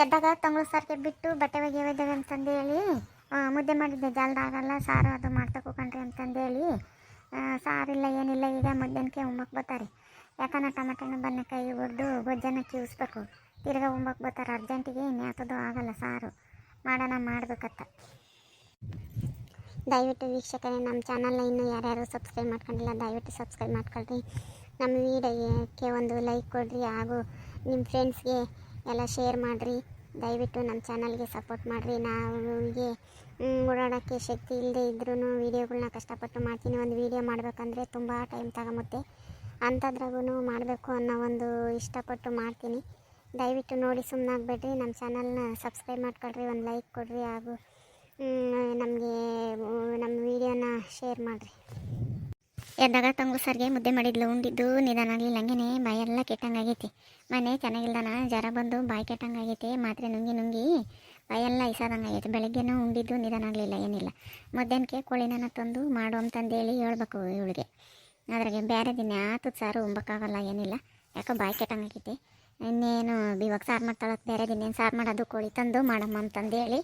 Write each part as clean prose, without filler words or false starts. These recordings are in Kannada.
ಎದ್ದಾಗ ತಂಗಳು ಸಾರಿಗೆ ಬಿಟ್ಟು ಬಟ್ಟೆ ಒಗೆಯೋದಾವೆ ಅಂತಂದು ಹೇಳಿ ಮುದ್ದೆ ಮಾಡಿದ್ದೆ ಜಲ್ದಾಗಲ್ಲ ಸಾರು ಅದು ಮಾಡ್ತಕೋಕಂಡ್ರಿ ಅಂತಂದೇಳಿ ಸಾರಿಲ್ಲ ಏನಿಲ್ಲ ಈಗ ಮಧ್ಯಾಹ್ನಕ್ಕೆ ಉಮ್ಮಕ್ಕೆ ಬರ್ತಾರೆ. ಯಾಕಂದ್ರೆ ಟೊಮೆಟೊ ಬದನೆಕಾಯಿ ಹುರಿದು ಗೊಜ್ಜನ್ನು ಕಿವಿಸ್ಬೇಕು, ತಿರ್ಗಾ ಉಮ್ಮಕ್ಕೆ ಬರ್ತಾರೆ ಅರ್ಜೆಂಟಿಗೆ. ಇನ್ಯಾತದು ಆಗಲ್ಲ, ಸಾರು ಮಾಡೋಣ ಮಾಡ್ಬೇಕತ್ತ. ದಯವಿಟ್ಟು ವೀಕ್ಷಕರೇ, ನಮ್ಮ ಚಾನಲ್ನ ಇನ್ನೂ ಯಾರ್ಯಾರು ಸಬ್ಸ್ಕ್ರೈಬ್ ಮಾಡ್ಕೊಂಡಿಲ್ಲ ದಯವಿಟ್ಟು ಸಬ್ಸ್ಕ್ರೈಬ್ ಮಾಡ್ಕೊಳ್ರಿ. ನಮ್ಮ ವಿಡಿಯೋಕ್ಕೆ ಒಂದು ಲೈಕ್ ಕೊಡಿರಿ, ಹಾಗೂ ನಿಮ್ಮ ಫ್ರೆಂಡ್ಸ್ಗೆ ಎಲ್ಲ ಶೇರ್ ಮಾಡಿರಿ. ದಯವಿಟ್ಟು ನಮ್ಮ ಚಾನಲ್ಗೆ ಸಪೋರ್ಟ್ ಮಾಡಿರಿ. ನಾವಿಗೆ ಓಡಾಡೋಕ್ಕೆ ಶಕ್ತಿ ಇಲ್ಲದೆ ಇದ್ರೂ ವೀಡಿಯೋಗಳನ್ನ ಕಷ್ಟಪಟ್ಟು ಮಾಡ್ತೀನಿ. ಒಂದು ವೀಡಿಯೋ ಮಾಡಬೇಕಂದ್ರೆ ತುಂಬ ಟೈಮ್ ತಗೊಂಬತ್ತೆ, ಅಂಥದ್ರಾಗೂ ಮಾಡಬೇಕು ಅನ್ನೋ ಒಂದು ಇಷ್ಟಪಟ್ಟು ಮಾಡ್ತೀನಿ. ದಯವಿಟ್ಟು ನೋಡಿ ಸುಮ್ಮನಾಗಬೇಡ್ರಿ, ನಮ್ಮ ಚಾನಲ್ನ ಸಬ್ಸ್ಕ್ರೈಬ್ ಮಾಡ್ಕೊಳ್ರಿ, ಒಂದು ಲೈಕ್ ಕೊಡಿರಿ, ಹಾಗೂ ನಮಗೆ ನಮ್ಮ ವೀಡಿಯೋನ ಶೇರ್ ಮಾಡಿರಿ. ಎದ್ದಾಗ ತಂಗು ಸರ್ಗೆ ಮುದ್ದೆ ಮಾಡಿದ್ಲು, ಉಂಡಿದ್ದು ನಿಧಾನ ಆಗಲಿಲ್ಲ, ಹಂಗೆ ಬಾಯೆಲ್ಲ ಕೆಟ್ಟಂಗಾಗೈತಿ. ಮನೆ ಚೆನ್ನಾಗಿಲ್ದಾನ ಜ್ವರ ಬಂದು ಬಾಯಿ ಕೆಟ್ಟಂಗಾಗೈತಿ, ಮಾತ್ರೆ ನುಂಗಿ ಬಾಯೆಲ್ಲ ಇಸಾದಂಗಾಗೈತಿ. ಬೆಳಗ್ಗೆನೂ ಉಂಡಿದ್ದು ನಿಧಾನ ಆಗಲಿಲ್ಲ, ಏನಿಲ್ಲ. ಮಧ್ಯಾಹ್ನಕ್ಕೆ ಕೋಳಿನ ತಂದು ಮಾಡು ಅಂತಂದೇಳಿ ಹೇಳ್ಬೇಕು ಇವಳಿಗೆ. ಅದ್ರಾಗೆ ಬೇರೆ ದಿನ ಆತದ ಸಾರು ಉಂಬಕ್ಕಾಗಲ್ಲ, ಏನಿಲ್ಲ, ಯಾಕೋ ಬಾಯಿ ಕೆಟ್ಟಂಗಾಗೈತಿ. ಇನ್ನೇನು ಇವಾಗ ಸಾರು ಮಾಡ್ತಾಳಕ್ಕೆ ಬೇರೆ ದಿನ ಏನು ಸಾರು ಮಾಡೋದು, ಕೋಳಿ ತಂದು ಮಾಡಮ್ಮ ಅಂತಂದೇಳಿ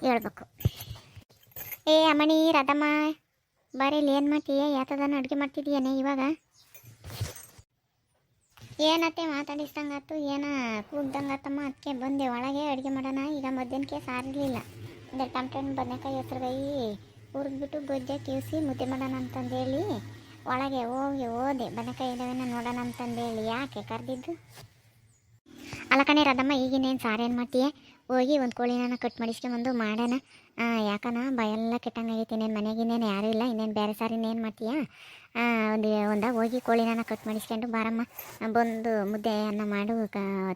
ಹೇಳ್ಬೇಕು. ಏ ಅಮ್ಮಣಿ ರದಮ್ಮ ಬಾರಿ ಇಲ್ಲಿ ಏನು ಮಾಡ್ತೀಯ? ಯಾತದನ್ನು ಅಡುಗೆ ಮಾಡ್ತಿದ್ದೀಯನೇ ಇವಾಗ? ಏನತ್ತೆ ಮಾತಾಡಿಸ್ದಂಗಾತು, ಏನ ಕೂಗ್ದಂಗಾತಮ್ಮ, ಅದಕ್ಕೆ ಬಂದೆ ಒಳಗೆ ಅಡುಗೆ ಮಾಡೋಣ. ಈಗ ಮಧ್ಯಾಹ್ನಕ್ಕೆ ಸಾರಿರಲಿಲ್ಲ, ಅಂದರೆ ಟೊಮೆಟೊ ಬದನೆಕಾಯಿ ಹೆಸ್ರುಗಾಯಿ ಹುರಿದ್ಬಿಟ್ಟು ಗೊಜ್ಜೆ ಕಿವಿಸಿ ಮುದ್ದೆ ಮಾಡೋಣ ಅಂತಂದೇಳಿ ಒಳಗೆ ಹೋದೆ. ಬದನೆಕಾಯಿ ಇದಾವೇನ ನೋಡೋಣ ಅಂತಂದೇಳಿ. ಯಾಕೆ ಕರೆದಿದ್ದು? ಅಲ್ಲ ಕಣೆ ರದಮ್ಮ, ಈಗಿನೇನು ಸಾರೇನು ಮಾಡ್ತೀಯ? ಹೋಗಿ ಒಂದು ಕೋಳಿನ ಕಟ್ ಮಾಡಿಸ್ಕೊಂಬಂದು ಮಾಡೋಣ. ಯಾಕನ ಬಾಯೆಲ್ಲ ಕೆಟ್ಟಂಗಾಗೈತಿ. ಇನ್ನೇನು ಮನೆಗಿನ್ನೇನು ಯಾರೂ ಇಲ್ಲ, ಇನ್ನೇನು ಬೇರೆ ಸಾರು ಇನ್ನೇನು ಮಾಡ್ತೀಯಾ? ಒಂದಾಗ ಹೋಗಿ ಕೋಳಿನ ಕಟ್ ಮಾಡಿಸ್ಕೊಂಡು ಬಾರಮ್ಮ, ಬಂದು ಮುದ್ದೆ ಅನ್ನ ಮಾಡು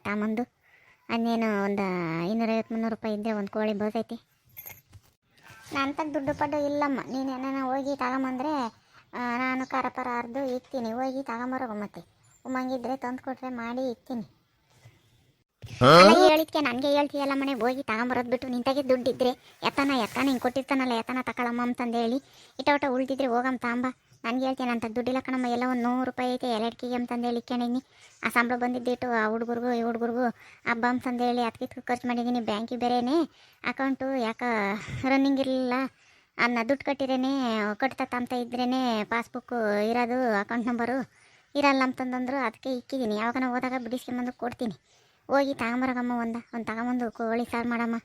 ತಾಮಂದು. ಅನ್ನೇನು ಒಂದು 250-300 ರೂಪಾಯಿ ಇದ್ದರೆ ಒಂದು ಕೋಳಿ ಬೋಸೈತಿ. ನಂತ ದುಡ್ಡು ಪಡ್ಡು ಇಲ್ಲಮ್ಮ, ನೀನೇನ ಹೋಗಿ ತಗೊಂಬಂದರೆ ನಾನು ಖಾರ ಪರ ಅರ್ದು ಇಕ್ತೀನಿ. ಹೋಗಿ ತಗೊಂಬರೋಗ ಮತ್ತೆ ಉಮ್ಮಂಗಿದ್ರೆ ತಂದು ಕೊಟ್ರೆ ಮಾಡಿ ಇಕ್ತೀನಿ. ಹೇಳಿದ್ಕೆ ನನಗೆ ಹೇಳ್ತೀಯಲ್ಲ ಮನೆ, ಹೋಗಿ ತಗೊಂಬರೋದು ಬಿಟ್ಟು ನಿಂತಾಗೆ ದುಡ್ಡಿದ್ರೆ ಎತ್ತನ ಹಿಂಗೆ ಕೊಟ್ಟಿರ್ತಾನಲ್ಲ ಎತ್ತನ ತಗೊಳಮ್ಮ ಅಂತಂದೇಳಿ ಇಟ ಉಳ್ದಿದ್ರೆ ಹೋಗಮ್ಮ ತಾಂಬ. ನನಗೆ ಹೇಳ್ತೀನಿ ಅಂತ ದುಡ್ಡಿಲ್ಲ ಕಣಮ್ಮ, ಎಲ್ಲ ಒಂದು 100 ರೂಪಾಯಿ ಐತೆ ಎಲ್ಲೆಡ್ಕಿಗೆ ಅಂತಂದೇಳಿ ಇಕ್ಕೊಂಡಿನಿ. ಆ ಸಂಬಳ ಬಂದಿದ್ದಿಟ್ಟು ಆ ಹುಡುಗರಿಗೂ ಈ ಹುಡುಗರಿಗೂ ಹಬ್ಬ ಅಂತಂದೇಳಿ ಅದಕ್ಕೆ ಖರ್ಚು ಮಾಡಿದ್ದೀನಿ. ಬ್ಯಾಂಕಿಗೆ ಬೇರೆನೇ ಅಕೌಂಟು ಯಾಕೆ ರನ್ನಿಂಗ್ ಇರಲಿಲ್ಲ, ಅನ್ನ ದುಡ್ಡು ಕಟ್ಟಿರೇನೆ ಕಟ್ತಾ ತಾಂತ ಇದ್ರೇ ಪಾಸ್ಬುಕ್ಕು ಇರೋದು, ಅಕೌಂಟ್ ನಂಬರು ಇರಲ್ಲ ಅಂತಂದಂದ್ರು. ಅದಕ್ಕೆ ಇಕ್ಕಿದ್ದೀನಿ. ಯಾವಾಗ ಹೋದಾಗ ಬಿಡಿಸ್ಕೊಂಬಂದು ಕೊಡ್ತೀನಿ. ಹೋಗಿ ತಗೊಂಬರಗಮ್ಮ, ಒಂದು ತಗೊಂಬಂದು ಕೋಳಿ ಸಾರು ಮಾಡಮ್ಮ.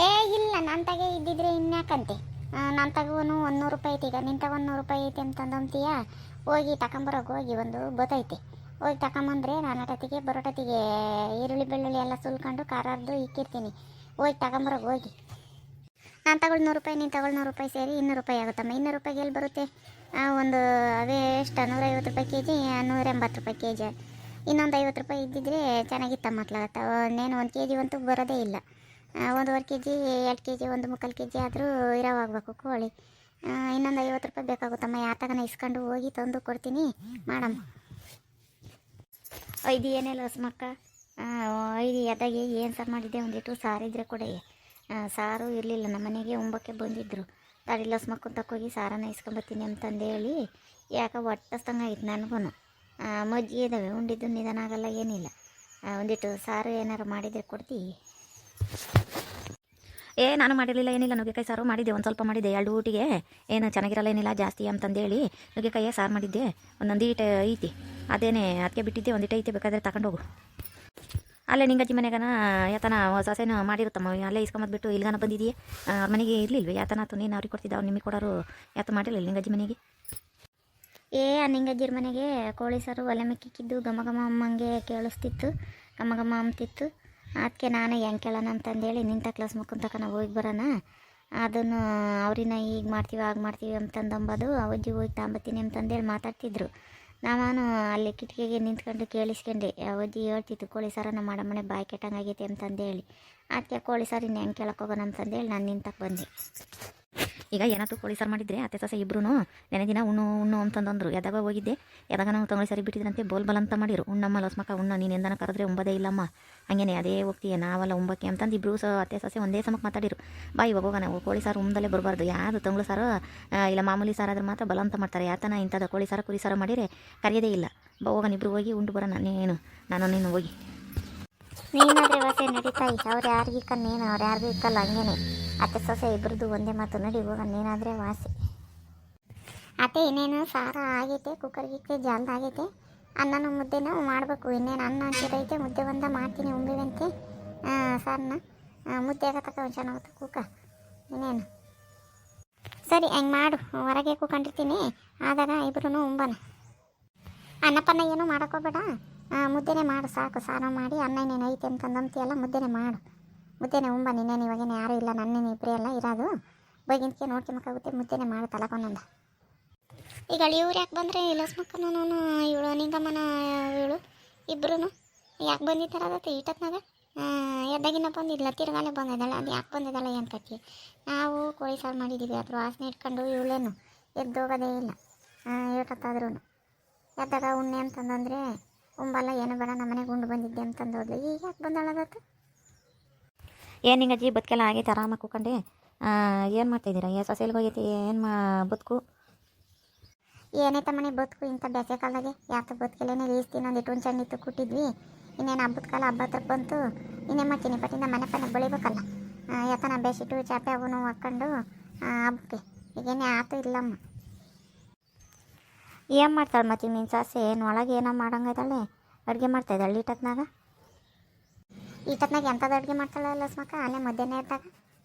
ಏ ಇಲ್ಲ, ನನ್ನ ತಗೆ ಇದ್ದಿದ್ರೆ ಇನ್ಯಾಕಂತೆ, ನನ್ನ ತಗೂ 100 ರೂಪಾಯಿ ಐತಿ. ಈಗ ನಿನ್ನ ತಗ 100 ರೂಪಾಯಿ ಐತಿ ಅಂತಂದಂತೀಯ. ಹೋಗಿ ತಗೊಂಬರೋಕೆ ಹೋಗಿ ಒಂದು ಬತ್ತೈತೆ, ಹೋಗಿ ತಗೊಂಬಂದ್ರೆ ನಾನು ಅಟತಿಗೆ ಬರೋಟತಿಗೆ ಈರುಳ್ಳಿ ಬೆಳ್ಳುಳ್ಳಿ ಎಲ್ಲ ಸುಲ್ಕೊಂಡು ಖಾರ ಅರ್ದು ಇಕ್ಕಿರ್ತೀನಿ. ಹೋಗಿ ತಗೊಂಬರೋಕೆ ಹೋಗಿ. ನಾನು ತಗೊಳ್ಳಿ 100 ರೂಪಾಯಿ, ನೀನು ತಗೊಳ್ಳಿ 100 ರೂಪಾಯಿ ಸೇರಿ 200 ರೂಪಾಯಿ ಆಗುತ್ತಮ್ಮ. 200 ರೂಪಾಯಿಗೆ ಎಲ್ಲಿ ಬರುತ್ತೆ? ಒಂದು ಅವೇ ಎಷ್ಟು 150 ರೂಪಾಯಿ ಕೆ ಜಿ, 180 ರೂಪಾಯಿ ಕೆ ಜಿ. ಇನ್ನೊಂದು 50 ರೂಪಾಯಿ ಇದ್ದಿದ್ರೆ ಚೆನ್ನಾಗಿತ್ತಮ್ಮ. ಮತ್ಲಾಗತ್ತ ಇನ್ನೇನು 1 ಕೆ ಜಿ ಅಂತೂ ಬರೋದೇ ಇಲ್ಲ. 1.5 K G 2 K G 1.25 K G ಆದರೂ ಇರೋವಾಗಬೇಕು ಕೋಳಿ. ಇನ್ನೊಂದು 50 ರೂಪಾಯಿ ಬೇಕಾಗುತ್ತಮ್ಮ. ಯಾತಗನ ಇಸ್ಕೊಂಡು ಹೋಗಿ ತಂದು ಕೊಡ್ತೀನಿ ಮಾಡಮ್ಮ. ಐದು ಏನೆಲ್ಲ ಹೊಸಮಕ್ಕ, ಐದು ಎದಾಗಿ ಏನು ಸಾರು ಮಾಡಿದ್ದೆ, ಒಂದಿಟ್ಟು ಸಾರಿದ್ರೆ ಕೊಡೆ. ಸಾರು ಇರಲಿಲ್ಲ ನಮ್ಮ ಮನೆಗೆ, ಉಂಬಕ್ಕೆ ಬಂದಿದ್ದರು. ತಡಿಲ್ಲ ಹೊಸಮಕ್ಕ ತಕ್ಕೋಗಿ ಸಾರನ್ನ ಇಸ್ಕೊಂಬತ್ತೀನಿ ಅಂತಂದೇಳಿ ಯಾಕೆ ಹೊಟ್ಟಸ್ತಂಗಾಗಿತ್ತು ನನಗೂ. ಮಜ್ಜಿಗೆ ಇದ್ದಾವೆ, ಉಂಡಿದ್ದು ನಿಧಾನ ಆಗಲ್ಲ, ಏನಿಲ್ಲ. ಒಂದಿಟ್ಟು ಸಾರು ಏನಾರು ಮಾಡಿದರೆ ಕೊಡ್ತೀವಿ. ನಾನು ಮಾಡಿರಲಿಲ್ಲ, ಏನಿಲ್ಲ. ನುಗ್ಗೆಕಾಯಿ ಸಾರು ಮಾಡಿದ್ದೆ, ಒಂದು ಸ್ವಲ್ಪ ಮಾಡಿದ್ದೆ 2 ಊಟಿಗೆ. ಏನು ಚೆನ್ನಾಗಿರಲ್ಲ, ಏನಿಲ್ಲ ಜಾಸ್ತಿ ಅಂತಂದೇಳಿ ನುಗ್ಗೆಕಾಯಿಯೇ ಸಾರು ಮಾಡಿದ್ದೆ. ಒಂದೊಂದು ಈಟೆ ಐತಿ, ಅದೇನೇ ಅದಕ್ಕೆ ಬಿಟ್ಟಿದ್ದೆ. ಒಂದಿಟ್ಟು ಐತೆ, ಬೇಕಾದರೆ ತಗೊಂಡೋಗು. ಅಲ್ಲೇ ನಿಂಗಜ್ಜಿ ಮನೆಗನ ಯಾತನ ಸೊಸೆನ ಮಾಡಿರುತ್ತಮ್ಮ, ಅಲ್ಲೇ ಇಸ್ಕೊಂಬದ್ಬಿಟ್ಟು ಇಲ್ಗಾನ ಬಂದಿದ್ದೀಯೇ. ಅವ್ರ ಮನೆಗೆ ಇರಲಿಲ್ವೇ ಯಾತನಾತು, ನೀನು ಅವ್ರಿಗೆ ಕೊಡ್ತಿದ್ದ, ಅವ್ರು ನಿಮಗೆ ಕೊಡೋರು ಯಾತ ಮಾಡಿರಲಿಲ್ಲ ನಿಂಗಜ್ಜಿ ಮನೆಗೆ. ಆ ನಿಂಗಜ್ಜಿರ ಮನೆಗೆ ಕೋಳಿ ಸಾರು ಒಲೆ ಮೆಕ್ಕಿಕ್ಕಿದ್ದು ಘಮ ಅಮ್ಮಂಗೆ ಕೇಳಿಸ್ತಿತ್ತು, ಘಮ ಅಂತಿತ್ತು. ಅದಕ್ಕೆ ನಾನು ಹೆಂಗೆ ಕೇಳೋಣ ಅಂತಂದೇಳಿ ನಿಂತ ಕ್ಲಾಸ್ ಮುಕ್ಕಂತಕ ನಾವು ಹೋಗಿ ಬರೋಣ. ಅದನ್ನು ಅವ್ರಿನ ಈಗ ಮಾಡ್ತೀವಿ ಆಗ ಮಾಡ್ತೀವಿ ಅಂತಂದಂಬೋದು ಅವಜ್ಜಿ ಹೋಗಿ ತಾಂಬತ್ತೀನಿ ಅಂತಂದೇಳಿ ಮಾತಾಡ್ತಿದ್ರು. ನಾನು ಅಲ್ಲಿ ಕಿಟಕಿಗೆ ನಿಂತ್ಕೊಂಡು ಕೇಳಿಸ್ಕೊಂಡೆ. ಅವಜ್ಜಿ ಹೇಳ್ತಿತ್ತು ಕೋಳಿ ಸಾರನ್ನ ಮಾಡಮ್ಮನೆ ಬಾಯಿ ಕೆಟ್ಟಂಗಾಗೈತೆ ಅಂತಂದೇಳಿ. ಅದಕ್ಕೆ ಕೋಳಿ ಸಾರು ಇನ್ನು ಹೆಂಗೆ ಕೇಳಕ್ಕೆ ಹೋಗೋಣ ಅಂತಂದೇಳಿ ನಾನು ನಿಂತಕ್ಕೆ ಬಂದೆ. ಈಗ ಏನಾಯ್ತು, ಕೋಳಿ ಸಾರು ಮಾಡಿದರೆ ಅತ್ತೆ ಸೊಸೆ ಇಬ್ಬರೂ ನೆನೆ ದಿನ ಉಣ್ಣು ಅಂತಂದಂದ್ರು. ಯಾವಾಗ ಹೋಗಿದ್ದೆ, ಯಾವಾಗ ನಾವು ತಂಗಳು ಸರಿ ಬಿಟ್ಟಿದ್ರಂತೆ ಬೋಲ್ ಅಂತ ಮಾಡಿರು. ಉಣ್ಣಮ್ಮ ಲೋಸ್ಮಕ್ಕ ಉಣ್ಣು, ನೀನು ಎಂದನ ಕರೆದ್ರೆ ಉಂಬದೇ ಇಲ್ಲಮ್ಮ, ಹಂಗೇನೆ ಅದೇ ಹೋಗ್ತೀಯ ನಾವೆಲ್ಲ ಉಂಬಕ್ಕೆ ಅಂತಂದು ಇಬ್ಬರು ಅತ್ತೆ ಸೊಸೆ ಒಂದೇ ಸಮಕ್ಕೆ ಮಾತಾಡಿರು. ಬಾ ಇವಾಗ ಹೋಗೋಣ, ಕೋಳಿ ಸಾರು ಉಂದಲೇ ಬರಬಾರ್ದು. ಯಾವುದು ತಂಗಳು ಸಾರು ಇಲ್ಲ ಮಾಮೂಲಿ ಸಾರು ಆದ್ರೆ ಮಾತ್ರ ಬಲಂತ ಮಾಡ್ತಾರೆ. ಯಾತನ ಇಂಥದ್ದು ಕೋಳಿ ಸಾರು ಕುರಿ ಸಾರು ಮಾಡಿದರೆ ಕರೆಯೋದೇ ಇಲ್ಲ. ಹೋಗೋಣ ಇಬ್ಬರು ಹೋಗಿ ಉಂಡು ಬರೋಣ, ನೀನು ಹೋಗಿ. ನೀನಾದರೆ ವಾಸೆ ನಡೀತಾಯಿ, ಅವ್ರು ಯಾರಿಗೂ ಇಕ್ಕನ್ನೇನು, ಅವ್ರು ಯಾರಿಗೂ ಇಕ್ಕಲ್ಲ. ಹಂಗೇನೆ ಅತ್ತೆ ಸೊಸೆ ಇಬ್ಬರದು ಒಂದೇ ಮಾತು, ನಡಿ ಹೋಗೋಣ ನೀನಾದರೆ ವಾಸೆ. ಅತ್ತೆ ಇನ್ನೇನು ಸಾರ ಆಗೈತೆ, ಕುಕ್ಕರ್ಗಿಕ್ಕೆ ಜಾಲ್ದ ಆಗೈತೆ. ಅನ್ನನೂ ಮುದ್ದೆನೂ ಮಾಡಬೇಕು. ಇನ್ನೇನು ಅನ್ನ ಹಂಚಿರೈತೆ, ಮುದ್ದೆ ಒಂದ ಮಾಡ್ತೀನಿ ಉಂಬಿವಂತೆ. ಸಾರನ್ನ ಮುದ್ದೆ ಆಗತ್ತಕ್ಕ ಒಂದು ಚೆನ್ನಾಗುತ್ತೆ ಕೂಕ. ಇನ್ನೇನು ಸರಿ ಹಂಗೆ ಮಾಡು, ಹೊರಗೆ ಕೂಕೊಂಡಿರ್ತೀನಿ. ಆದಾಗ ಇಬ್ಬರೂ ಉಂಬನ. ಅನ್ನಪ್ಪನ್ನ ಏನೂ ಮಾಡೋಕ್ಕೋಬೇಡ, ಮುದ್ದೆನೇ ಮಾಡು ಸಾಕು. ಸಾರು ಮಾಡಿ ಅನ್ನ ಇನ್ನೇನು ಐತೆ ಅಂತಂದಂತೀಯಲ್ಲ, ಮುದ್ದೆನೇ ಮಾಡು. ಮುದ್ದೆನೇ ಉಂಬ. ಇನ್ನೇನು ಇವಾಗೇನು ಯಾರೂ ಇಲ್ಲ, ನನ್ನೇನು ಇಬ್ಬರೇ ಎಲ್ಲ ಇರೋದು. ಬೈಗಿಂತಕ್ಕೆ ನೋಡ್ಕೊಂಬೇಕಾಗುತ್ತೆ. ಮುದ್ದೆನೇ ಮಾಡು ತಲಕೊಂದೊಂದು. ಈಗ ಇವ್ರು ಯಾಕೆ ಬಂದರೆ ಲಸ್ಮಕ್ಕನೂ ಇವಳು ನಿಂಗಮ್ಮನ ಇವಳು ಇಬ್ಬರೂ ಯಾಕೆ ಬಂದಿದ್ದಾರದತ್ತೆ ಈಟತ್ನಾಗ? ಎದ್ದಾಗಿನ ಬಂದಿದ್ಲ, ತಿರ್ಗಾಲೆ ಬಂದಿದ್ದಾಳೆ. ಅದು ಯಾಕೆ ಬಂದಿದ್ದಾಳೆ ಏನು ಕತ್ತಿ? ನಾವು ಕೋಳಿ ಸಾರು ಮಾಡಿದ್ದೀವಿ, ಅದ್ರ ವಾಸನೆ ಇಟ್ಕೊಂಡು ಇವಳೇನು ಎದ್ದೋಗೋದೇ ಇಲ್ಲ. ಏಟತ್ತಾದ್ರೂ ಎದ್ದಾಗ ಉಣ್ಣೆ ಅಂತಂದರೆ ಉಂಬಲ್ಲ, ಏನು ಬೇಡ ನಮ್ಮನೆಗೆ ಉಂಡು ಬಂದಿದ್ದೆ ಅಂತಂದು ಹೋದ್ಲು. ಈಗ ಯಾಕೆ ಬಂದಾಳದತ್ತು? ಏನು ಹಿಂಗಜ್ಜಿ ಬದುಕೆಲ್ಲ ಆಗೈತೆ ಆರಾಮಾಗಿ ಕೂಕೊಂಡೆ. ಏನು ಮಾಡ್ತಾಯಿದ್ದೀರಾ? ಸೊಸೆಲ್ಗೆ ಹೋಗೈತಿ ಏನು ಬದುಕು? ಏನೈತ ಮನೆ ಬದುಕು ಇಂಥ ಬೇಸೆ ಕಾಲದಾಗೆ? ಯಾತ ಬದುಕೆಲ್ಲೇ ಲೀಸ್ತೀನಿ. ಒಂದಿಟ್ಟು ಹುಣ್ಸಣ್ಣಿತ್ತು ಕೊಟ್ಟಿದ್ವಿ. ಇನ್ನೇನು ಹಬ್ಬದ ಕಾಲ, ಹಬ್ಬ ಹತ್ರಕ್ಕೆ ಬಂತು. ಇನ್ನೇನು ಮಾಡ್ತೀನಿ, ಪಟ್ಟಿಂದ ಮನೆ ಪನೆ ಬೆಳಿಬೇಕಲ್ಲ. ಯಾತನ ಬೇಸಿಟ್ಟು ಚಾಪೆ ಅವನು ಹಾಕ್ಕೊಂಡು ಹಬ್ಬಕ್ಕೆ ಈಗೇನೇ ಆತು ಇಲ್ಲಮ್ಮ. ಏನು ಮಾಡ್ತಾಳೆ ಮತ್ತೆ ನಿನ್ನ ಸಾಸೆ? ಏನು ಒಳಗೆ ಏನೋ ಮಾಡಂಗಿದ್ದಾಳೆ, ಅಡುಗೆ ಮಾಡ್ತಾಯಿದ್ದಾಳೆ ಈಟತ್ನಾಗ. ಈಟತ್ನಾಗ ಎಂಥದ್ದು ಅಡುಗೆ ಮಾಡ್ತಾಳೆ ಲಸ್ಮಕ್ಕ? ಅಲ್ಲೇ ಮಧ್ಯಾಹ್ನ ಇದ್ದಾಗ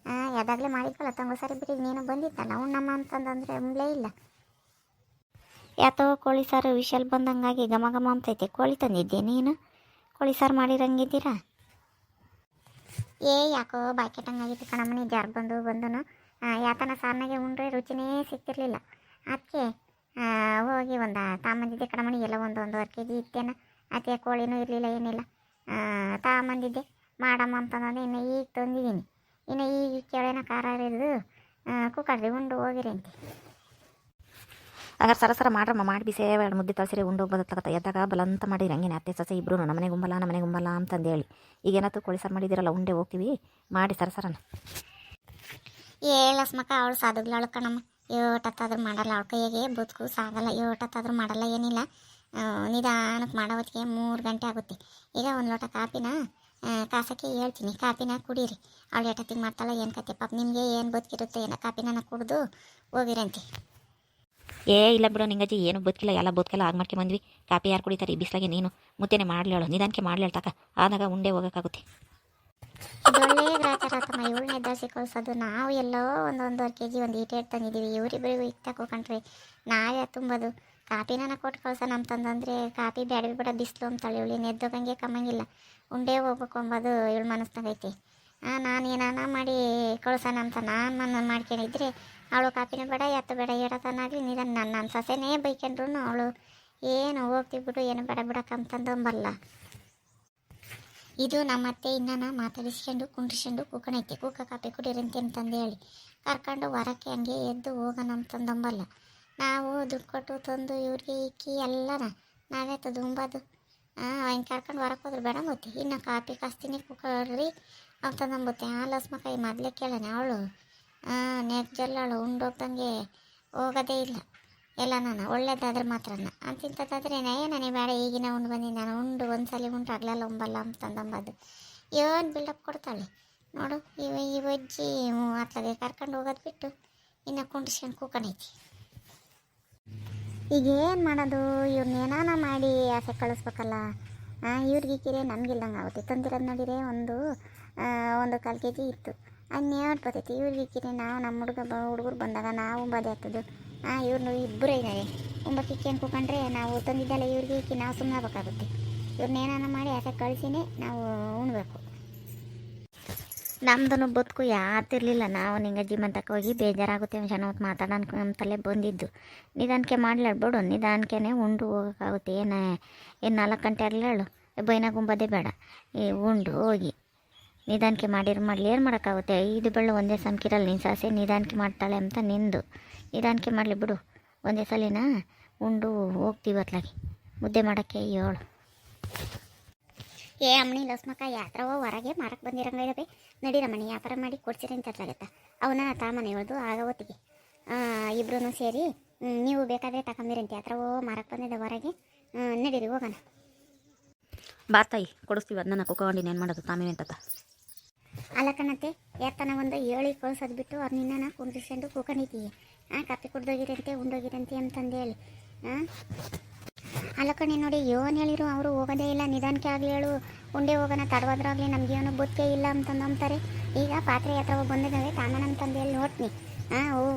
ಎದಾಗಲೇ ಮಾಡಿದ್ವಲ್ಲ ತಂಗು ಸಾರಿ ಬಿಟ್ಟು ನೀನು ಬಂದಿತ್ತಲ್ಲ ಉಣ್ಣಮ್ಮ ಅಂತಂದಂದರೆ ಉಂಬ್ಲೇ ಇಲ್ಲ. ಯಾತೋ ಕೋಳಿ ಸಾರು ವಿಷಲ್ ಬಂದಂಗಾಗಿ ಘಮ ಘಮ ಅಂತೈತೆ. ಕೋಳಿ ತಂದಿದ್ದೆ ನೀನು? ಕೋಳಿ ಸಾರು ಮಾಡಿರಂಗಿದ್ದೀರಾ? ಯಾಕೋ ಬಾಯ್ಕೆಟಂಗಾಗಿತ್ತು ಕಣಮಣಿ. ಜಾರ್ ಬಂದು ಯಾತನ ಸಾರ್ನಾಗೆ ಉಂಡ್ರೆ ರುಚಿನೇ ಸಿಗ್ತಿರ್ಲಿಲ್ಲ. ಅದಕ್ಕೆ ಹೋಗಿ ಒಂದು ತಾಂಬಂದಿದ್ದೆ ಕಣಮಣಿ. ಎಲ್ಲ ಒಂದೊಂದುವರೆ ಕೆಜಿ ಇತ್ತೇನ. ಅದಕ್ಕೆ ಕೋಳಿನೂ ಇರಲಿಲ್ಲ, ಏನಿಲ್ಲ. ತಾಂಬಂದಿದ್ದೆ ಮಾಡಮ್ಮ ಅಂತಂದ್ರೆ ಇನ್ನು ಈಗ ತಂದಿದ್ದೀನಿ. ಇನ್ನು ಈಗ ಕೆಳನ ಖಾರ ಇರೋದು ಕುಕ್ಕರ್ರಿ ಉಂಡು ಹೋಗಿರಿ ಅಂತೆ. ಹಂಗಾರೆ ಸರ ಮಾಡ್ರಮ್ಮ, ಮಾಡಿ ಬಿಸಿ ಎರಡು ಮುದ್ದೆ ತಳಿಸಿರಿ ಉಂಡು ಹೋಗ್ಬೋದತ್ತ. ಎದ್ದಾಗ ಬಲಂತ ಮಾಡಿರಿ ಹಂಗೇನೆ ಅತ್ತೆ ಸೊಸೆ ಇಬ್ಬರು ನಮ್ಮನೆಗೆ ಗುಂಬಲ್ಲ ಅಂತಂದೇಳಿ. ಈಗೇನತ್ತು ಕೋಳಿ ಸಾರು ಮಾಡಿದಿರಲ್ಲ, ಉಂಡೆ ಹೋಗ್ತೀವಿ ಮಾಡಿ ಸರಸರನ. ಲಸ್ಮಕ್ಕ ಅವಳು ಸಾಧುಗ್ಲಾಳು ಕಣಮ್ಮ. ಏಟತ್ತಾದ್ರೂ ಮಾಡಲ್ಲ, ಅವಳ ಕೈಯಾಗೆ ಬದುಕು ಸಾಗಲ್ಲ. ಏಟತ್ತಾದ್ರೂ ಮಾಡಲ್ಲ, ಏನಿಲ್ಲ. ನಿಧಾನಕ್ಕೆ ಮಾಡೋ ಹೊತ್ತಿಗೆ 3 ಗಂಟೆ ಆಗುತ್ತೆ. ಈಗ ಒಂದು ಲೋಟ ಕಾಪಿನ ಕಾಸಕ್ಕೆ ಹೇಳ್ತೀನಿ, ಕಾಪಿನ ಕುಡೀರಿ. ಅವಳು ಏಟತ್ತಿಗೆ ಮಾಡ್ತಾಳೆ ಏನು ಕತೆ ಪಾಪ. ನಿಮಗೆ ಏನು ಬದುಕಿರುತ್ತೆ ಏನೋ, ಕಾಪಿನ ಕುಡಿದು ಹೋಗಿರಂತೆ. ಇಲ್ಲ ಬಿಡು ನಿಂಗಜ್ಜಿ, ಏನು ಬದುಕಿಲ್ಲ, ಎಲ್ಲ ಬದುಕೆಲ್ಲ ಆಗ ಮಾಡ್ಕೊಂಬಂದ್ವಿ. ಕಾಪಿ ಯಾರು ಕುಡಿತಾರೆ ಈ ಬಿಸ್ಲಾಗೆ? ನೀನು ಮುದ್ದೆನೇ ಮಾಡಲೇಳು, ನಿಧಾನಕ್ಕೆ ಮಾಡಲೇಳು ತಕ, ಆದಾಗ ಉಂಡೆ ಹೋಗೋಕ್ಕಾಗುತ್ತೆ. ಇದೊಳ್ಳೆ ಗ್ರಾಚಾರತಮ್ಮ ಇವಳನ್ನ ಎದ್ದಾಸಿ ಕಳ್ಸೋದು. ನಾವು ಎಲ್ಲೋ ಒಂದೊಂದುವರೆ ಕೆಜಿ ಒಂದು ಈಟೇಟ್ ತಂದಿದ್ದೀವಿ. ಇವರಿಬ್ಬರಿಗೂ ಇಕ್ತಾ ಹೋಗ್ಕೊಂಡ್ರೆ ನಾವೇ ತುಂಬೋದು. ಕಾಪಿನ ಕೊಟ್ಟು ಕಳ್ಸೋಣ ಅಂತಂದಂದರೆ ಕಾಪಿ ಬೇಡ ಬಿಡ ಬಿಸಿಲು ಅಂತಾಳೆ. ಇವಳು ಎದ್ದೋಗಂಗೆ ಕಮ್ಮಂಗಿಲ್ಲ, ಉಂಡೆ ಹೋಗ್ಬೇಕು ಅಂಬೋದು ಇವಳು ಮನಸ್ನಾಗೈತಿ. ನಾನು ಏನಾನ ಮಾಡಿ ಕಳ್ಸೋಣ ಅಂತ ನಾನು ಮಾಡ್ಕೊಂಡಿದ್ರೆ ಅವಳು ಕಾಪಿನ ಬೇಡ ಎತ್ತು ಬೇಡ ಹೇಳತನಾಗಲಿ. ನಿಧಾನ ನನ್ನ ಸೊಸೆನೇ ಬೈಕೊಂಡ್ರು ಅವಳು ಏನು ಹೋಗ್ತಿಬಿಟ್ಟು ಏನು ಬೇಡ ಬಿಡಕ್ಕಂತಂದಂಬಲ್ಲ. ಇದು ನಮ್ಮತ್ತೆ ಇನ್ನೂ ಮಾತಾಡಿಸ್ಕೊಂಡು ಕುಂಡ್ರಿಸ್ಕೊಂಡು ಕೂಕಣೈತೆ. ಕೂಕ ಕಾಪಿ ಕುಡೀರಂತೆ ಅಂತಂದು ಹೇಳಿ ಕರ್ಕೊಂಡು ಹೊರಕ್ಕೆ ಹಂಗೆ ಎದ್ದು ಹೋಗೋಣ ಅಂತಂದಂಬಲ್ಲ. ನಾವು ದುಡ್ಡು ಕೊಟ್ಟು ತಂದು ಇವ್ರಿಗೆ ಇಕ್ಕಿ ಎಲ್ಲನ ನಾವೇ ತುಂಬೋದು. ಹಂಗೆ ಕರ್ಕೊಂಡು ಹೊರಕ್ಕೆ ಹೋದ್ರೆ ಬೇಡ ಗೊತ್ತಿ. ಇನ್ನು ಕಾಪಿ ಕಾಸ್ತೀನಿ ಕುಕ್ಕರ್ರಿ ಅಂತಂದಂಬುತ್ತೆ. ಲಸ್ಮಕಾಯಿ ಮೊದಲೇ ಕೇಳೋಣ ಅವಳು ನೆಜ್ಜಲ್ಲವಳು ಉಂಡೋಗ್ದಂಗೆ ಹೋಗೋದೇ ಇಲ್ಲ. ಎಲ್ಲ ನಾನು ಒಳ್ಳೇದಾದ್ರೆ ಮಾತ್ರ ಅಂತಿಂಥದ್ದಾದ್ರೆ ನನಗೆ ಬೇಡ, ಈಗಿನ ಉಂಡು ಬಂದಿದ್ದು ನಾನು ಉಂಡು ಒಂದ್ಸಲಿ ಉಂಟು ಆಗ್ಲೆಲ್ಲ ಉಂಬಲ್ಲ ಅಂತಂದಂಬದು. ಏನು ಬಿಲ್ಡಪ್ ಕೊಡ್ತಾಳೆ ನೋಡು. ಈ ಅಜ್ಜಿ ಅತ್ಲಾಗೆ ಕರ್ಕೊಂಡು ಹೋಗೋದು ಬಿಟ್ಟು ಇನ್ನು ಕುಂಡಿಸ್ಕೊಂಡು ಕೂಕಣೈತಿ. ಈಗೇನು ಮಾಡೋದು? ಇವ್ರನ್ನೇನಾನ ಮಾಡಿ ಆಸೆ ಕಳಿಸ್ಬೇಕಲ್ಲ. ಇವ್ರಿಗೆ ಕಿರೆ ನಮಗಿಲ್ಲಂಗೆ ಆಗುತ್ತೆ. ತಂದಿರೋದು ನೋಡಿರೆ ಒಂದು 1/4 ಕೆಜಿ ಇತ್ತು. ಅನ್ನೇಟ್ ಬರ್ತೈತಿ. ಇವ್ರಿಗೆ ಕಿರೆ ನಾವು ನಮ್ಮ ಹುಡುಗರು ಬಂದಾಗ ನಾವು ಬದೇ ಆಗ್ತದೆ. ಇವ್ರನ್ನ ಇಬ್ಬರು ಇದ್ದಾರೆ. ಉಂಬಕ್ಕಿಕ್ಕೇನು ಕೂಕೊಂಡ್ರೆ ನಾವು ತಂದಿದ್ದೆಲ್ಲ ಇವ್ರಿಗೆ ಇಕ್ಕಿ ನಾವು ಸುಮ್ಮನೆ ಆಗಬೇಕಾಗುತ್ತೆ. ಇವ್ರನ್ನೇನಾನ ಮಾಡಿ ಆಸೆ ಕಳಿಸಿನೇ ನಾವು ಉಣ್ಬೇಕು. ನಮ್ದು ಬದುಕು ಯಾತಿರಲಿಲ್ಲ. ನಾವು ನಿಂಗಜ್ಜಿ ಮಂತಕ್ಕೆ ಹೋಗಿ ಬೇಜಾರಾಗುತ್ತೆ ಜನ ಹೊತ್ತು ಮಾತಾಡೋಣ ಅಂತಲೇ ಬಂದಿದ್ದು. ನಿಧಾನಕ್ಕೆ ಮಾಡ್ಲಾಡ್ಬಿಡು, ನಿಧಾನಕ್ಕೆ ಉಂಡು ಹೋಗೋಕ್ಕಾಗುತ್ತೆ. ಏನು 4 ಗಂಟೆ ಆಗಲೇಳು ಬೈನ ಗುಂಬೋದೇ ಬೇಡ. ಉಂಡು ಹೋಗಿ ನಿಧಾನಕ್ಕೆ ಮಾಡಲಿ ಏನು ಮಾಡೋಕ್ಕಾಗುತ್ತೆ? ಇದು ಬೆಳ್ಳು ಒಂದೇ ಸಂಕಿರಲ್ಲ. ನಿನ್ನ ಸಾಸೆ ನಿಧಾನಕ್ಕೆ ಮಾಡ್ತಾಳೆ ಅಂತ ನಿಂದು ನಿಧಾನಕ್ಕೆ ಮಾಡಲಿ ಬಿಡು. ಒಂದೇ ಸಲಿನ ಉಂಡು ಹೋಗ್ತೀವಿ ಅತ್ಲಾಗಿ ಮುದ್ದೆ ಮಾಡೋಕ್ಕೆ ಹೇಳು. ಅಮ್ಮನಿ ಲಸ್ಮಕ್ಕ ಯಾತ್ರವೋ ಹೊರಗೆ ಮಾರಕ್ಕೆ ಬಂದಿರಂಗಿದ್ದಾವೆ. ನಡೀರಮ್ಮನಿ ವ್ಯಾಪಾರ ಮಾಡಿ ಕೊಡ್ಸಿರಿ ಅಂತ ಅತ್ಲಾಗತ್ತ. ಅವನ ತಾಮನೆ ಹೇಳ್ದು ಆಗ ಹೊತ್ತಿಗೆ ಇಬ್ಬರೂ ಸೇರಿ ನೀವು ಬೇಕಾದರೆ ತಗೊಂಬಿರಂತೆ. ಯಾತ್ರವೋ ಮಾರಕ್ಕೆ ಬಂದಿದ್ದ ಹೊರಗೆ. ನಡೀರಿ ಹೋಗೋಣ. ಬಾ ತಾಯಿ ಕೊಡಿಸ್ತೀವಿ ಅದನ್ನ ಕುಕ್ಕೊಂಡಿನಿ ಏನು ಮಾಡೋದು ತಾಮೇನೆ ಅಂತ. ಅಲ್ಲ ಕಣತ್ತೆ ಎತ್ತನ ಒಂದು ಹೇಳಿ ಕಳ್ಸೋದು ಬಿಟ್ಟು ಅವ್ರು ನಿನ್ನ ಕುಂದ್ರಿಸ್ಕೊಂಡು ಕೂಕೊಂಡಿದ್ದೀಯ. ಕಾಫಿ ಕುಡ್ದೋಗಿರಂತೆ ಉಂಡೋಗಿರಂತೆ ಅಂತಂದು ಹೇಳಿ ಅಲ್ಲ ಕಣೆ ನೋಡಿ ಏನು ಹೇಳಿರು ಅವರು ಹೋಗೋದೇ ಇಲ್ಲ, ನಿಧಾನಕ್ಕೆ ಆಗಲಿ ಹೇಳು, ಉಂಡೆ ಹೋಗೋಣ ತಡವಾದ್ರಾಗಲಿ ನಮಗೇನೋ ಬುದ್ಧಿ ಇಲ್ಲ ಅಂತಂದು ಅಂತಾರೆ. ಈಗ ಪಾತ್ರೆ ಹತ್ರ ಹೋಗಿ ಬಂದಿದ್ದಾವೆ ತಾಮನ ಅಂತಂದು ಹೇಳಿ ನೋಡ್ತೀನಿ.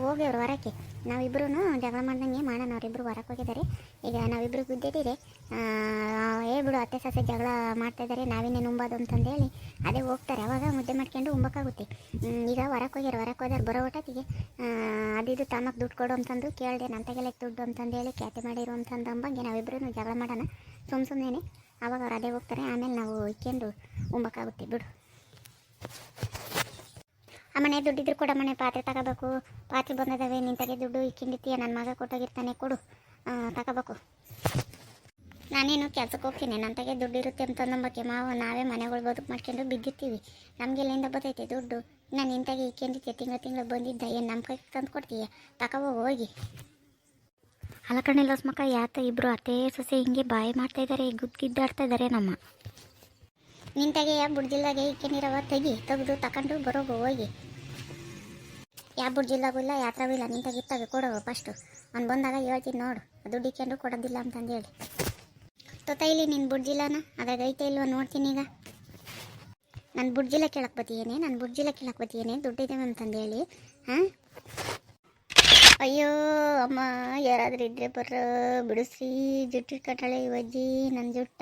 ಹೋಗಿ ಅವ್ರು ಹೊರಕ್ಕೆ ನಾವಿಬ್ರು ಜಗಳ ಮಾಡ್ದಂಗೆ ಮಾಡೋಣ. ಅವರಿಬ್ಬರು ಹೊರಕ್ಕೆ ಹೋಗಿದ್ದಾರೆ. ಈಗ ನಾವಿಬ್ಬರು ಗುದ್ದಿದ್ದೀರಿ ಹೇಳ್ಬಿಡು ಅತ್ತೆ ಸೊಸೆ ಜಗಳ ಮಾಡ್ತಾಯಿದ್ದಾರೆ ನಾವೇನೇನು ಉಂಬೋದು ಅಂತಂದೇಳಿ ಅದೇ ಹೋಗ್ತಾರೆ. ಅವಾಗ ಮುದ್ದೆ ಮಾಡ್ಕೊಂಡು ಉಂಬಕ್ಕಾಗುತ್ತೆ. ಈಗ ಹೊರಕ್ಕೆ ಹೋದಾರೆ ಬರೋ ಒಟ್ಟಿಗೆ ಅದಿದು ತಾಮಕ್ಕೆ ದುಡ್ಡು ಕೊಡು ಅಂತಂದು ಕೇಳಿದೆ. ನಂತಾಗೆಲ್ಲ ದುಡ್ಡು ಅಂತಂದೇಳಿ ಖ್ಯಾತಿ ಮಾಡಿರು ಅಂತಂದು ಅಂಬಂಗೆ ನಾವಿಬ್ಬರು ಜಗಳ ಮಾಡೋಣ ಸುಮ್ಮನೆ. ಅವಾಗ ಅವ್ರು ಅದೇ ಹೋಗ್ತಾರೆ. ಆಮೇಲೆ ನಾವು ಇಕ್ಕೊಂಡು ಉಂಬಕ್ಕಾಗುತ್ತೆ ಬಿಡು. ಮನೆ ದುಡ್ಡಿದ್ರು ಕೂಡ ಮನೆ ಪಾತ್ರೆ ತಗೋಬೇಕು. ಪಾತ್ರೆ ಬಂದಿದ್ದಾವೆ ನಿಂತಾಗೆ ದುಡ್ಡು ಇಕ್ಕಿಂಡಿತ್ತೀಯ ನನ್ನ ಮಗ ಕೊಟ್ಟೋಗಿರ್ತಾನೆ ಕೊಡು ತಗೋಬೇಕು. ನಾನೇನು ಕೆಲ್ಸಕ್ಕೆ ಹೋಗ್ತೀನಿ ನಂತಾಗೆ ದುಡ್ಡು ಇರುತ್ತೆ ಅಂತ ನಂಬಕ್ಕೆ ನಾವೇ ಮನೆಗಳು ಬದುಕು ಮಾಡ್ಕೊಂಡು ಬಿದ್ದಿರ್ತೀವಿ. ನಮಗೆಲ್ಲಿಂದ ಬರ್ತೈತೆ ದುಡ್ಡು? ನಾನು ನಿಂತಾಗೆ ಇಕ್ಕೊಂಡಿದ್ದೆ ತಿಂಗಳು ಬಂದಿದ್ದ ಏನು ನಮ್ಮ ಕೈಗೆ ತಂದು ಕೊಡ್ತೀಯ? ಹೋಗಿ ಅಲ್ಲ ಕಣ್ಣಿಲ್ಲ ಮಕ್ಕ ಯಾತ ಇಬ್ಬರು ಅತ್ತೆ ಸೊಸೆ ಹಿಂಗೆ ಬಾಯಿ ಮಾಡ್ತಾಯಿದ್ದಾರೆ, ಗುದ್ದಾಡ್ತಾ ಇದ್ದಾರೆ ನಮ್ಮ ನಿಂತಾಗೆ ಬುಡ್ಜಿಲ್ಲಾಗೆ ಇಕ್ಕೊಂಡಿರವ ತೆಗೆದು ತಗೊಂಡು ಬರೋಗು ಹೋಗಿ. ಯಾವ ಬುಡ್ಜಿಲ್ಲಾಗೂ ಇಲ್ಲ ಯಾತ್ರಾಗೂ ಇಲ್ಲ ನಿಂತಾಗೆ ಇತ್ತಾಗೆ ಕೊಡೋ ಫಸ್ಟು. ಅವ್ನು ಬಂದಾಗ ಹೇಳ್ತೀನಿ ನೋಡು ದುಡ್ಡು ಇಕ್ಕೊಂಡು ಕೊಡೋದಿಲ್ಲ ಅಂತಂದೇಳಿ. ಇಲ್ಲಿ ನಿನ್ನ ಬುಡ್ಜಿಲ್ಲನ ಅದಾಗ ಐತೆ ಇಲ್ವ ನೋಡ್ತೀನಿ. ಈಗ ನನ್ನ ಬುಡ್ಜಿಲ್ಲ ಕೇಳಕ್ಕೆ ಬತ್ತೀಯೇನೆ ದುಡ್ಡಿದ್ದೇವೆ ಅಂತಂದೇಳಿ. ಅಯ್ಯೋ ಅಮ್ಮ ಯಾರಾದ್ರೂ ಇದ್ರೆ ಬರ್ರ ಬಿಡಿಸ್ರಿ, ಜುಟ್ಟು ಕಟ್ಟಳೆ ಇವಜ್ಜಿ ನನ್ನ ಜುಟ್ಟ.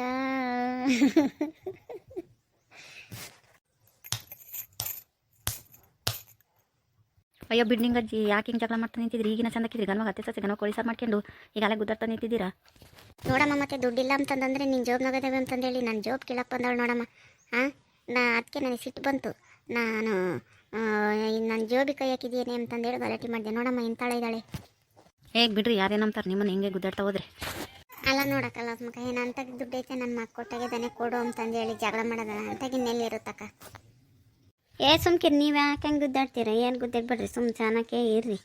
ಅಯ್ಯೋ ಬಿಡ್ನಿಂಗಜ್ಜಿ ಯಾಕೆ ಹಿಂಗೆ ಜಗಳ ಮಾಡ್ತಾ ನಿಂತಿದ್ರಿ? ಈಗಿನ ಚಂದಕ್ಕಿದ್ರಿ ಗನ್ವಾಗ ಅತ್ತೆ ಸೊಸೆ ಗನ್ವಾಗ ಕೋಳಿ ಸಾರು ಮಾಡ್ಕೊಂಡು ಈಗ ಅಲ್ಲೇ ಗುದ್ದಾಡ್ತಾ ನಿಂತಿದ್ದೀರಾ. ನೋಡಮ್ಮ ಮತ್ತೆ ದುಡ್ಡಿಲ್ಲ ಅಂತಂದ್ರೆ ನಿನ್ನ ಜೋಬ್ನಾಗದೇವೆ ಅಂತಂದೇಳಿ ನನ್ನ ಜೋಬ್ ಕೇಳಕ್ಕೆ ಬಂದವಳು ನೋಡಮ್ಮ. ಅದಕ್ಕೆ ನನಗೆ ಸಿಟ್ಟು ಬಂತು. ನಾನು ನನ್ನ ಜೋಬಿ ಕೈ ಹಾಕಿದ್ದೀನಿ ಅಂತಂದೇಳಿ ಗಲಾಟೆ ಮಾಡಿದೆ. ನೋಡಮ್ಮ ಇಂತಾಳೆ ಇದ್ದಾಳೆ. ಹೇಗೆ ಬಿಡ್ರಿ ಯಾರೇನಂತಾರೆ ನಿಮ್ಮನ್ನು ಹಿಂಗೆ ಗುದ್ದಾಡ್ತಾ ಹೋದ್ರೆ. ಅಲ್ಲ ನೋಡಕ್ಕಲ್ಲ ಮಕ್ಕ ಏನು ಅಂತಾಗ ದುಡ್ಡು ಐತೆ ನನ್ನ ಮಕ್ಕ ಕೊಟ್ಟಾಗಿದ್ದಾನೆ ಕೊಡು ಅಂತಂದೇಳಿ ಜಗಳ ಮಾಡೋದಲ್ಲ ಅಂತಾಗಿನ್ನೆಲ್ಲಿ ಇರುತ್ತಕ್ಕ. ಸುಮ್ಕಿರಿ ನೀವು ಯಾಕೆ ಹಂಗೆ ಗುದ್ದಾಡ್ತೀರ? ಏನು ಗುದ್ದಾಡ್ಬೇಡ್ರಿ ಚೆನ್ನಾಗೇ ಇರ್ರಿ.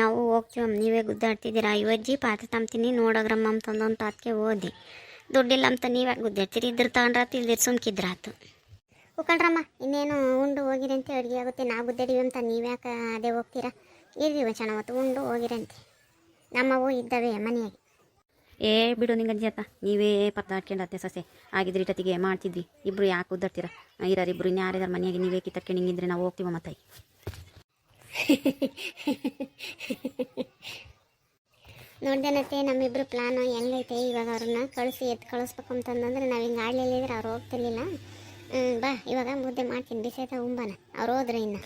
ನಾವು ಹೋಗ್ತೀವಮ್ಮ ನೀವೇ ಗುದ್ದಾಡ್ತಿದ್ದೀರಾ. ಇವಜ್ಜಿ ಪಾತ್ರೆ ತಂಬ್ತೀನಿ ನೋಡೋಗ್ರಮ್ಮ ಅಂತಂದಂತ ಅದಕ್ಕೆ ಓದಿ ದುಡ್ಡಿಲ್ಲ ಅಂತ ನೀವು ಯಾಕೆ ಗುದ್ದಾಡ್ತೀರಿ? ಇದ್ರ ತಗೊಂಡ್ರಾತು ಇಲ್ದಿರು ಸುಮ್ಕಿದ್ರಾತು. ಉಕ್ಕಳ್ರಮ್ಮ ಇನ್ನೇನು ಉಂಡು ಹೋಗಿರಂತೆ ಅಡುಗೆ ಆಗುತ್ತೆ. ನಾವು ಗುದ್ದಾಡಿವಿ ಅಂತ ನೀವು ಯಾಕೆ ಅದೇ ಹೋಗ್ತೀರಾ? ಇರ್ರಿ ಚೆನ್ನಾವತ್ತು ಉಂಡು ಹೋಗಿರಂತೆ. ನಮ್ಮವು ಇದ್ದಾವೆ ಮನೆಯಾಗೆ. ಬಿಡು ನಿಂಗಜ್ಜಿ ಅತ್ತ ನೀವೇ ಪತ್ತಾಡ್ಕೊಂಡು ಅತ್ತೆ ಸೊಸೆ ಆಗಿದ್ರೆ ಇಟ್ಟತ್ತಿಗೆ ಮಾಡ್ತಿದ್ವಿ. ಇಬ್ಬರು ಯಾಕೆ ಉದ್ದಾಡ್ತೀರಾ? ಇಬ್ಬರು ಇನ್ಯಾರಿದಾರ ಮನೆಯಾಗೆ ನೀವೇ ಕಿತ್ತಕ್ಕೆ ಹಿಂಗಿದ್ರೆ ನಾವು ಹೋಗ್ತೀವ ಮತ್ತೆ. ನೋಡ್ದೇನತ್ತೆ ನಮ್ಮಿಬ್ರು ಪ್ಲಾನು ಹೆಂಗೈತೆ. ಇವಾಗ ಅವ್ರನ್ನ ಕಳಿಸ್ಬೇಕು ಅಂತಂದ್ರೆ ನಾವು ಹಿಂಗೆ ಆಡ್ಲಿಲ್ಲಿದ್ರೆ ಅವ್ರು ಹೋಗ್ತಿರ್ಲಿಲ್ಲ. ಬಾ ಇವಾಗ ಮುದ್ದೆ ಮಾಡ್ತೀನಿ ಬಿಸೈತ ಉಂಬನ. ಅವ್ರು ಹೋದ್ರೆ ಇನ್ನು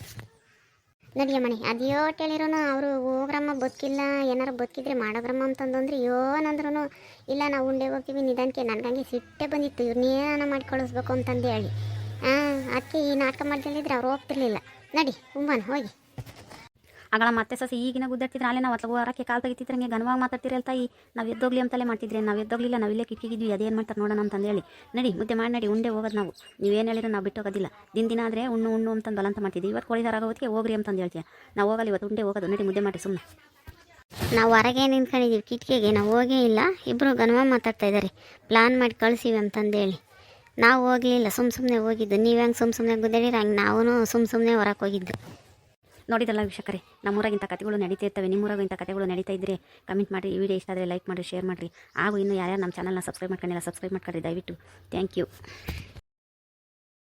ನಡಿಯ ಮನೆ ಅದು ಹೇಳಿರೋನು ಅವರು ಹೋಗ್ರಮ್ಮ ಬದುಕಿಲ್ಲ ಏನಾರು ಬದುಕಿದ್ರೆ ಮಾಡೋಗ್ರಮ್ಮ ಅಂತಂದ್ರೆ ಏನಂದ್ರೂ ಇಲ್ಲ ನಾವು ಉಂಡೆ ಹೋಗ್ತೀವಿ ನಿಧಾನಕ್ಕೆ. ನನಗಂಗೆ ಸಿಟ್ಟೆ ಬಂದಿತ್ತು ಇವ್ರನ್ನೇನ ಮಾಡಿ ಕಳಿಸ್ಬೇಕು ಅಂತಂದು ಹೇಳಿ. ಅದಕ್ಕೆ ಈ ನಾಟಕ ಮಾಡ್ತಿಲ್ಲಿದ್ರೆ ಅವ್ರು ಹೋಗ್ತಿರ್ಲಿಲ್ಲ. ನಡಿ ಉಂಬನ ಹೋಗಿ. ಆಗಳ ಮತ್ತೆ ಸೊಸೆ ಈಗಿನ ಗುದ್ದಾಡ್ತಿದ್ರೆ ಅಲ್ಲೇ ನಾವು ಅಥವಾ ವಾರಕ್ಕೆ ಕಾಲು ತೆಗಿತಿದ್ರಂಗೆ ಗನವಾಗಿ ಮಾತಾಡ್ತಿರಲ್ಲ ತಾಯಿ. ನಾವು ಎದ್ದೋಗ್ಲಿ ಅಂತಲೇ ಮಾಡ್ತಿದ್ರೆ ನಾವು ಎದ್ದೋಗ್ಲಿಲ್ಲ, ನಾವಿಲ್ಲೇ ಕಿಕ್ಕಿದ್ವಿ. ಅದೇನು ಮಾಡ್ತಾರೆ ನೋಡೋಣ ಅಂತಂದೇಳಿ ನಡಿ ಮುದ್ದೆ ಮಾಡಿ ನಡಿ ಉಂಡೆ ಹೋಗೋದು. ನಾವು ನೀವೇನು ಹೇಳಿದ್ರೆ ನಾವು ಬಿಟ್ಟೋಗೋದಿಲ್ಲ. ದಿನ ಆದರೆ ಉಣ್ಣು ಅಂತಂದು ಬಲ ಅಂತ ಮಾಡ್ತಿದ್ವಿ. ಇವತ್ತು ಕೋಳಿ ಸಾರು ಆಗೋದಕ್ಕೆ ಹೋಗ್ರಿ ಅಂತಂದು ಹೇಳ್ತೀಯ. ನಾವು ಹೋಗಲ್ಲ ಇವತ್ತು ಉಂಡೆ ಹೋಗೋದು. ನಡಿ ಮುದ್ದೆ ಮಾಡಿ ಸುಮ್ಮನೆ. ನಾವು ಹೊರಗೆ ನಿಂತ್ಕೊಂಡಿದ್ದೀವಿ ಕಿಟಕಿಗೆ, ನಾವು ಹೋಗೇ ಇಲ್ಲ. ಇಬ್ಬರು ಗನವ ಮಾತಾಡ್ತಾ ಇದ್ದಾರೆ ಪ್ಲಾನ್ ಮಾಡಿ ಕಳಿಸಿವಿ ಅಂತಂದೇಳಿ. ನಾವು ಹೋಗಲಿಲ್ಲ, ಸುಮ್ಮನೆ ಹೋಗಿದ್ದು. ನೀವು ಹೆಂಗೆ ಸುಮ್ಮನೆ ಗುದ್ದಾಡಿರ ಹಂಗೆ ನಾವು ಸುಮ್ಮನೆ ಹೊರಗೆ ಹೋಗಿದ್ದು. ನೋಡಿದ್ರಲ್ಲ ವೀಕ್ಷಕರೇ, ನಮ್ಮೂರಾಗಿಂಥ ಕಥೆಗಳು ನಡೀತಾ ಇರ್ತವೆ. ನಿಮ್ಮೂರಾಗಿಂಥ ಕಥೆಗಳು ನಡೀತಾ ಇದ್ದರೆ ಕಮೆಂಟ್ ಮಾಡಿರಿ. ಈ ವಿಡಿಯೋ ಇಷ್ಟ ಆದರೆ ಲೈಕ್ ಮಾಡಿರಿ, ಶೇರ್ ಮಾಡಿರಿ. ಹಾಗೂ ಇನ್ನು ಯಾರ್ಯಾರು ನಮ್ಮ ಚಾನಲ್ನ ಸಬ್ಸ್ಕ್ರೈಬ್ ಮಾಡ್ಕೊಂಡಿಲ್ಲ ಸಬ್ಸ್ಕ್ರೈಬ್ ಮಾಡ್ಕೊಳ್ರಿ ದಯವಿಟ್ಟು. Thank you.